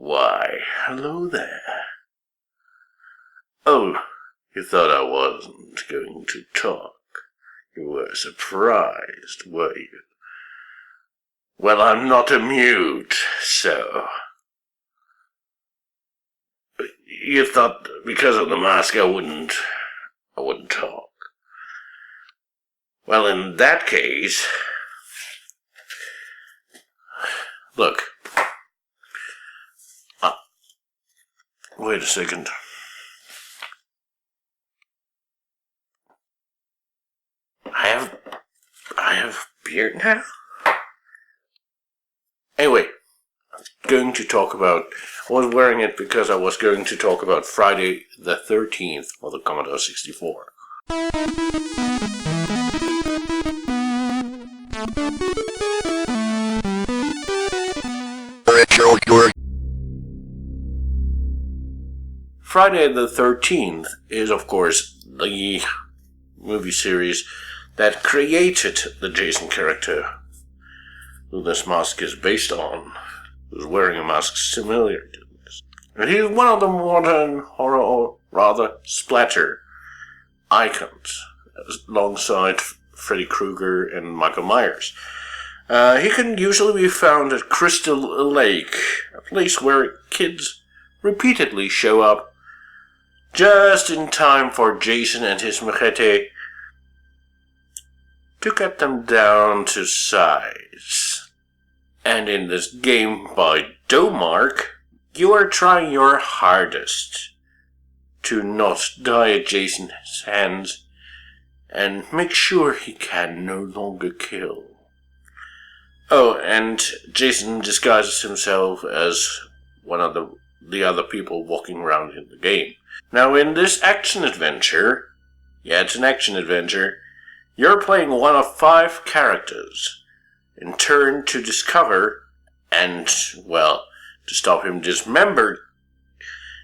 Why, hello there. Oh, you thought I wasn't going to talk. You were surprised, were you? Well, I'm not a mute, so... You thought because of the mask I wouldn't talk. Well, in that case... Look. Wait a second. I have beard now? Anyway, I was wearing it because I was going to talk about Friday the 13th for the Commodore 64. RetroKork. Friday the 13th is, of course, the movie series that created the Jason character, who this mask is based on, who's wearing a mask similar to this. And he's one of the modern horror, or rather splatter, icons, alongside Freddy Krueger and Michael Myers. He can usually be found at Crystal Lake, a place where kids repeatedly show up just in time for Jason and his machete to cut them down to size. And in this game by Domark, you are trying your hardest to not die at Jason's hands and make sure he can no longer kill. Oh, and Jason disguises himself as one of the other people walking around in the game. Now, in this action-adventure, it's an action-adventure, you're playing one of 5 characters, in turn to discover and, well, to stop him dismember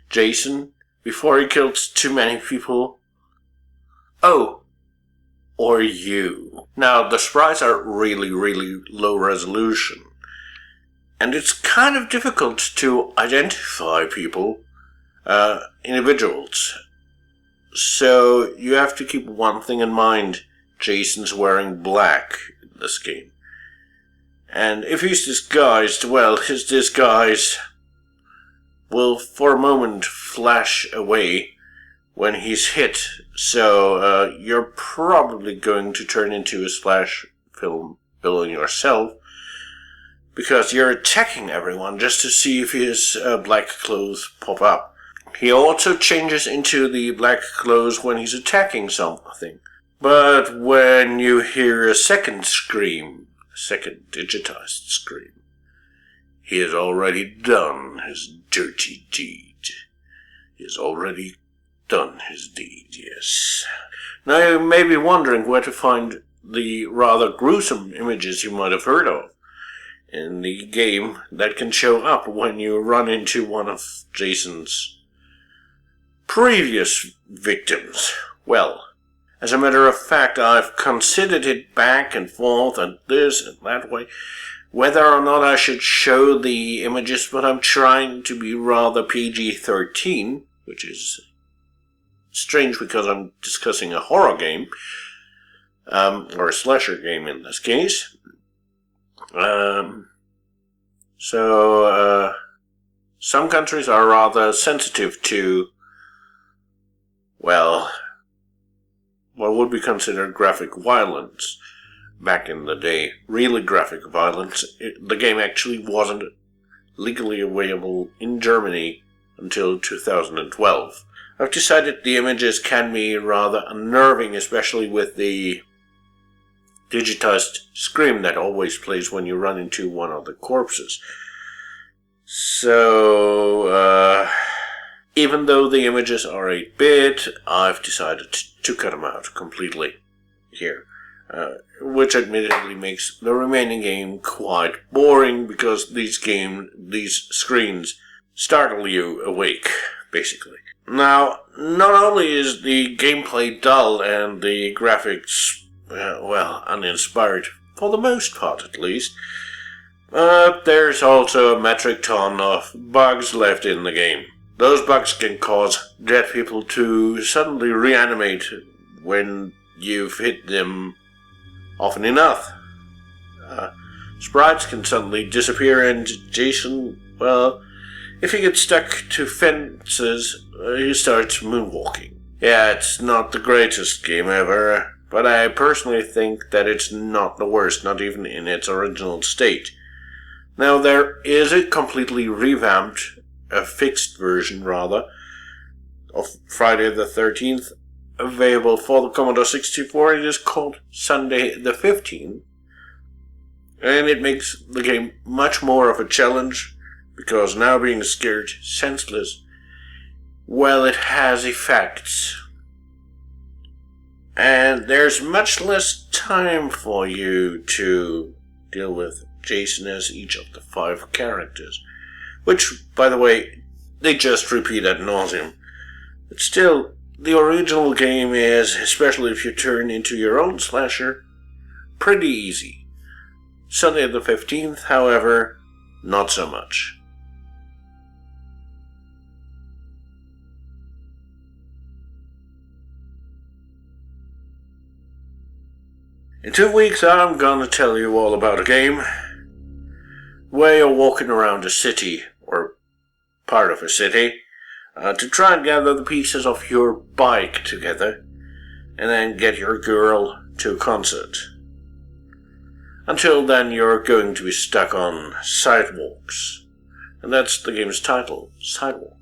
Jason before he kills too many people. Oh, or you. Now, the sprites are really, really low resolution, and it's kind of difficult to identify people, individuals. So you have to keep one thing in mind. Jason's wearing black in this game. And if he's disguised, well, his disguise will for a moment flash away when he's hit. So you're probably going to turn into a splash film villain yourself, because you're attacking everyone just to see if his black clothes pop up. He also changes into the black clothes when he's attacking something. But when you hear a second scream, a second digitized scream, he has already done his dirty deed. He has already done his deed, yes. Now you may be wondering where to find the rather gruesome images you might have heard of in the game that can show up when you run into one of Jason's previous victims. Well, as a matter of fact, I've considered it back and forth and this and that way, whether or not I should show the images, but I'm trying to be rather PG-13, which is strange because I'm discussing a horror game, or a slasher game in this case. Some countries are rather sensitive to, well, what would be considered graphic violence back in the day. Really graphic violence. The game actually wasn't legally available in Germany until 2012. I've decided the images can be rather unnerving, especially with the digitized scream that always plays when you run into one of the corpses. So, even though the images are 8-bit, I've decided to cut them out completely here. Which admittedly makes the remaining game quite boring, because these screens startle you awake, basically. Now, not only is the gameplay dull and the graphics, uninspired, for the most part at least, But there's also a metric ton of bugs left in the game. Those bugs can cause dead people to suddenly reanimate when you've hit them often enough. Sprites can suddenly disappear, and Jason, well, if he gets stuck to fences, he starts moonwalking. Yeah, it's not the greatest game ever, but I personally think that it's not the worst, not even in its original state. Now, there is a completely revamped, a fixed version rather, of Friday the 13th, available for the Commodore 64. It is called Sunday the 15th, and it makes the game much more of a challenge, because now being scared senseless, well, it has effects. And there's much less time for you to deal with Jason as each of the 5 characters. Which, by the way, they just repeat ad nauseum. But still, the original game is, especially if you turn into your own slasher, pretty easy. Sunday the 15th, however, not so much. In 2 weeks, I'm gonna tell you all about a game where you're walking around a city, or part of a city, to try and gather the pieces of your bike together, and then get your girl to a concert. Until then, you're going to be stuck on sidewalks, and that's the game's title, Sidewalk.